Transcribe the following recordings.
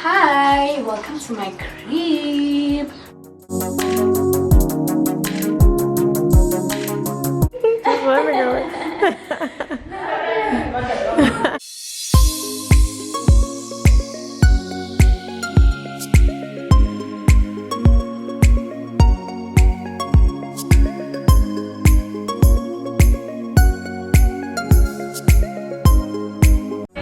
Hi, welcome to my crib.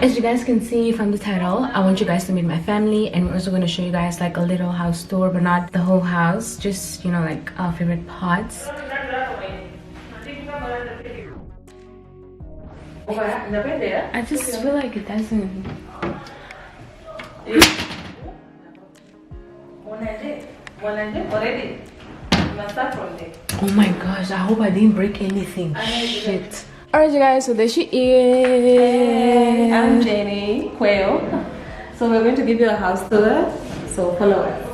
As you guys can see from the title, I want you guys to meet my family, and we're also going to show you guys like a little house tour, but not the whole house, just, you know, like our favorite parts. I just feel like it doesn't. Oh my gosh, I hope I didn't break anything. Shit. Alright you guys, so there she is. Hey, I'm Justine Kweyo. So we're going to give you a house tour. So follow us.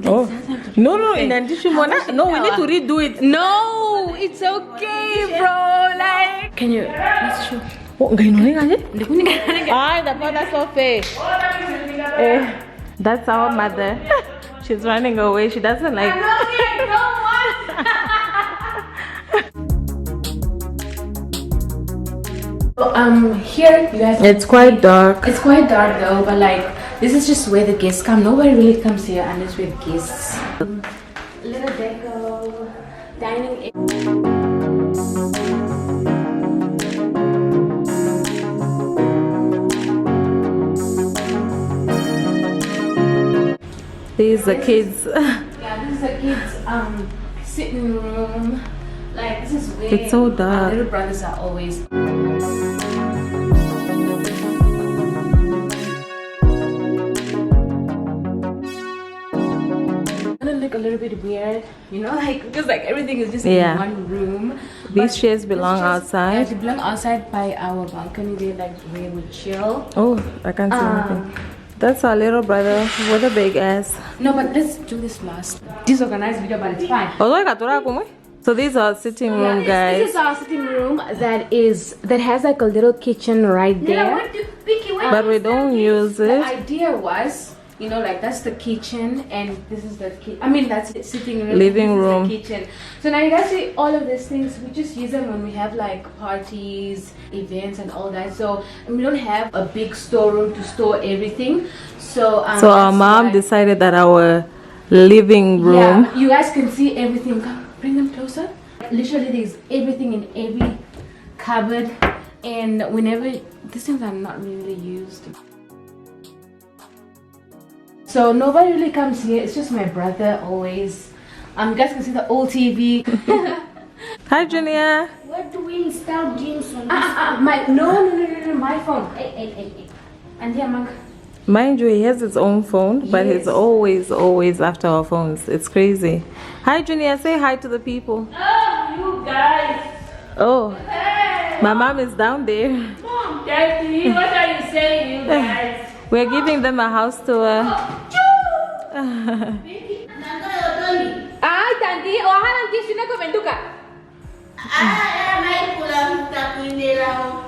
Oh. No, in addition, no, we need to redo it. No, it's okay, bro. Like, can you? Let's show. That's so fake. That's our mother. She's running away. She doesn't like. Here you guys. It's quite dark. It's quite dark though, but like this is just where the guests come. Nobody really comes here unless with guests. Little deco, dining. These are kids. Yeah, this is a kids sitting room. Like this is where it's so dark. Our little brothers are always. Gonna look a little bit weird, you know, like because like everything is just in one room. These chairs belong outside. Yeah, they belong outside by our balcony. They like where we chill. Oh, I can't see anything. That's our little brother with a big ass. No, but let's do this last. Disorganized video, but it's fine. So these are sitting room, guys. This is our sitting room that has like a little kitchen right there. But we don't use it. The idea was, you know, like that's the kitchen and this is the that's the sitting room. Living room. The kitchen. So now you guys see all of these things. We just use them when we have like parties, events, and all that. So we don't have a big storeroom to store everything. So so our mom decided that our living room. Yeah, you guys can see everything. Come, bring them closer. Literally, there's everything in every cupboard, and whenever these things are not really used. So nobody really comes here. It's just my brother always. You guys can see the old TV. Hi, Junior. Where do we install games on this? No, my phone. Hey. And here, Monk. Mind you, he has his own phone, but he's always after our phones. It's crazy. Hi, Junior. Say hi to the people. Oh, you guys. Oh, Hey. my mom is down there. Mom, Daddy, what are you saying, you guys? We're giving them a house tour. Tanti, ohanan kishu na kumenduka.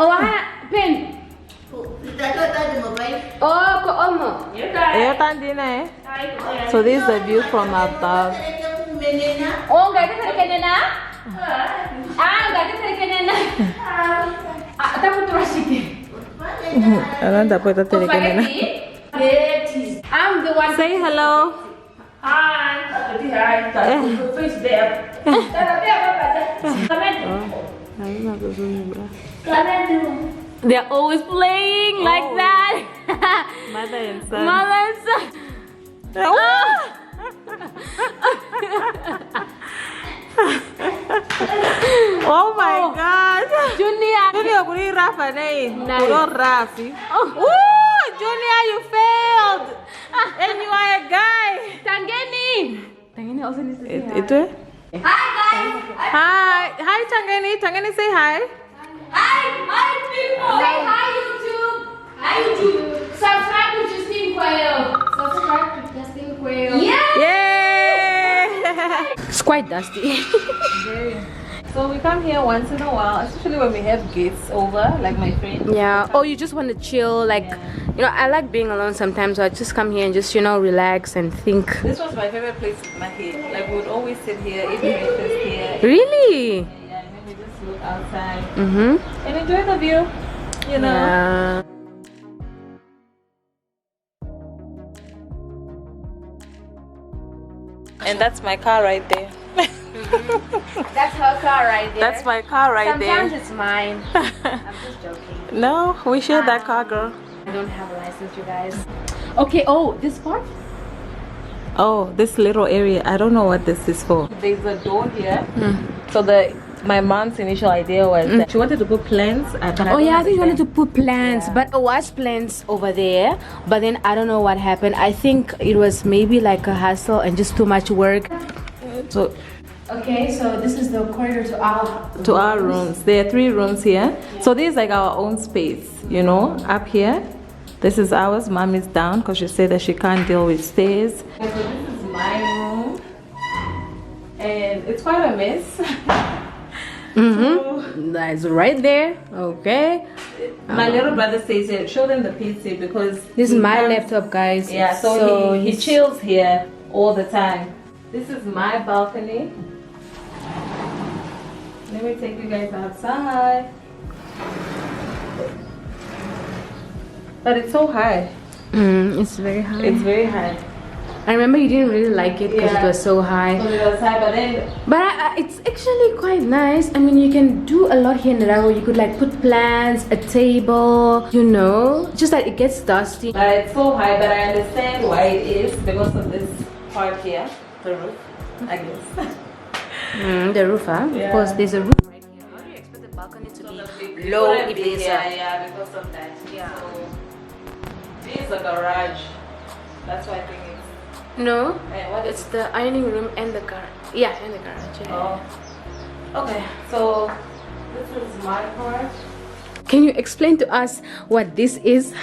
Ohanan pen. Oh, ko omo. So this is the view from above. Oh, enggak ada kenena. Enggak ada kenena. Tahu terus sih. I'm the one. Say hello. Hi. Face there. They're always playing like that. Mother and son. Mother and son. Oh my God. Junior. Junior, Rafa, Nice. Rafi. Oh. Ooh, Junior, you failed. And you are a guy. Tangeni also needs to say hi. Itu? Hi. Hi, Tangani. Tangani, say hi. Hi, people. Say hi, YouTube. Hi, YouTube. Subscribe to Justine Kweyo. Subscribe to Justine Kweyo. Yeah. Yay! It's quite dusty. So we come here once in a while, especially when we have guests over, like my friend. Yeah. Or you just want to chill, like, you know, I like being alone sometimes, so I just come here and just, you know, relax and think. This was my favorite place in my head. Like we would always sit here, eat breakfast here. Really? Yeah, and then we just look outside Mm-hmm. and enjoy the view, you know. Yeah. And that's my car right there. That's her car right there. That's my car right Sometimes there. it's mine. I'm just joking. No, we share that car, girl. I don't have a license, you guys. Okay, oh, this part? Oh, this little area, I don't know what this is for. There's a door here. So my mom's initial idea was that she wanted to put plants. Oh yeah, I think you wanted to put plants, but it was plants over there. But then I don't know what happened. I think it was maybe like a hassle and just too much work. So Okay, so this is the corridor to our rooms. There are 3 rooms here. So this is like our own space, you know, up here. This is ours. Mom is down because she said that she can't deal with stairs. And so this is my room. And it's quite a mess. That's right there. Okay. My little brother stays here. Show them the PC because This is he my comes- laptop, guys. Yeah, so he he's- chills here all the time. This is my balcony. Let me take you guys outside. But it's so high. it's very high. It's very high. I remember you didn't really like it because it Yeah. was so high. So it was high, but then But it's actually quite nice. I mean, you can do a lot here in the Rago. You could like put plants, a table, you know. Just that it gets dusty. but it's so high. But I understand why it is because of this part here, the roof, I guess. The roof, huh? Yeah. Of course, there's a roof right here. How do you expect the balcony to be low if there's Yeah, because of that. Yeah. So this is a garage. That's why I think it's. No, What is it's the ironing room and the garage. Yeah, and the garage. Yeah. Oh. Okay, so this is my part. Can you explain to us what this is?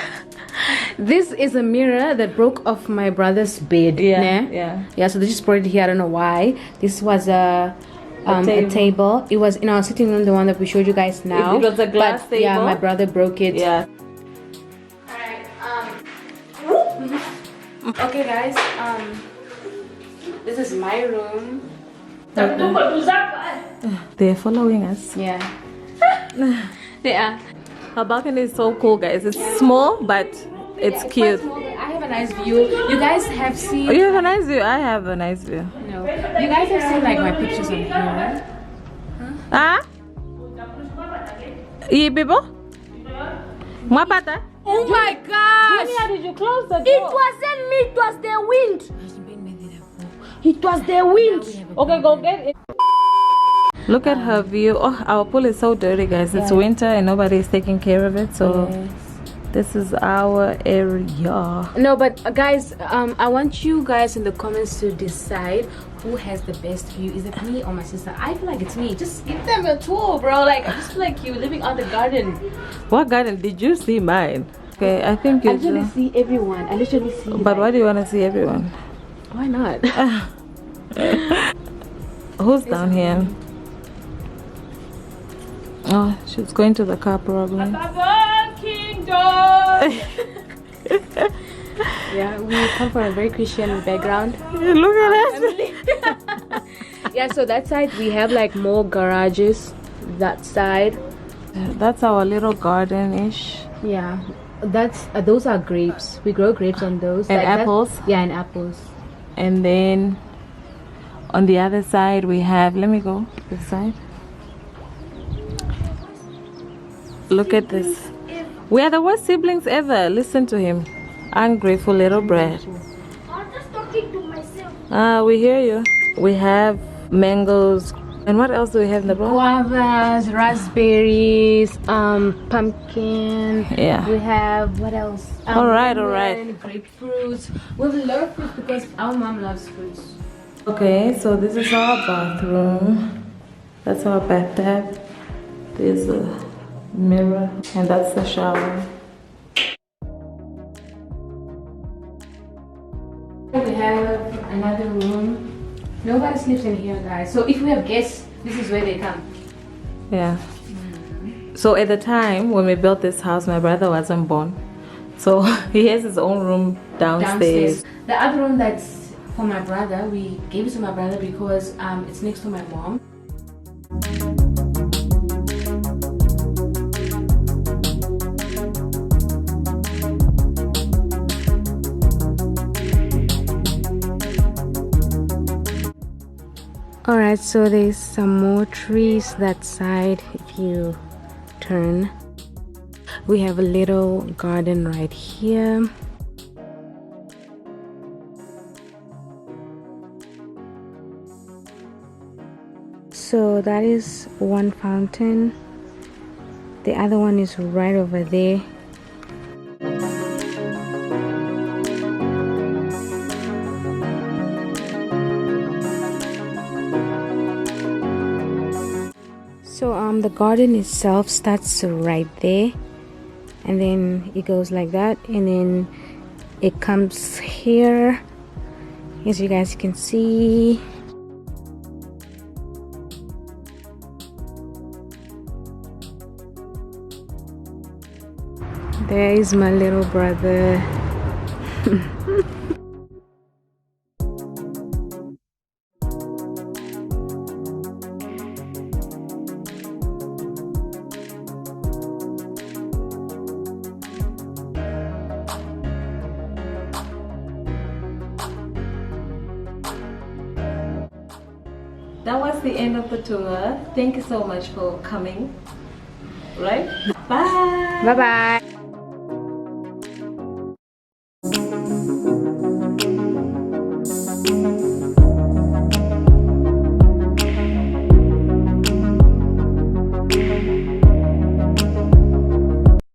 This is a mirror that broke off my brother's bed. Yeah, Nah? yeah. Yeah, so they just brought it here. I don't know why. This was a table. It was in our sitting room, the one that we showed you guys now. It was a glass But, yeah, table? my brother broke it. Yeah. Alright, okay guys, this is my room. They're following us. Yeah. They are. Our balcony is so cool, guys. It's small, but it's quite cute. small, but I have a nice view. You guys have seen. Oh, you have a nice view. I have a nice view. No. You guys have seen like my pictures on here. Ah? Ye people? Mwapata? Oh my gosh! How did you close the It wasn't me, it was the wind. It was the wind. Okay, go get it. Look at her view. Oh, our pool is so dirty, guys. It's winter and nobody is taking care of it. So this is our area. No, but guys, I want you guys in the comments to decide who has the best view. Is it me or my sister? I feel like it's me. Just give them a tour, bro. Like I just feel like you living on the garden. What garden? Did you see mine? Okay, I think you I literally do. see everyone. I literally see. But why do you want to see everyone? Why not? Who's down here? Oh, she's going to the car probably. Yeah, we come from a very Christian background. Look at that. Yeah, so that side we have like more garages. That side, That's our little garden-ish. yeah, that's those are grapes. We grow grapes on those. And that- apples? Yeah, and apples. And then on the other side we have, let me go this side. Look at this. We are the worst siblings ever. Listen to him. Ungrateful little brat. I'm just talking to myself. We hear you. We have mangoes. And what else do we have in the bowl? Guavas, raspberries, pumpkin. Yeah. We have what else? All right, all right. Grapefruits. We have a lot of fruits because our mom loves fruits. Okay, so this is our bathroom. That's our bathtub. There's a mirror, and that's the shower. We have another room. Nobody sleeps in here, guys. So if we have guests, this is where they come. Yeah. So at the time when we built this house, my brother wasn't born. So he has his own room downstairs. The other room that's for my brother, we gave it to my brother because it's next to my mom. Alright, so there's some more trees that side if you turn. We have a little garden right here. So that is one fountain. The other one is right over there. So the garden itself starts right there, and then it goes like that, and then it comes here, as you guys can see. There is my little brother. That was the end of the tour. Thank you so much for coming. Right? Bye. Bye bye.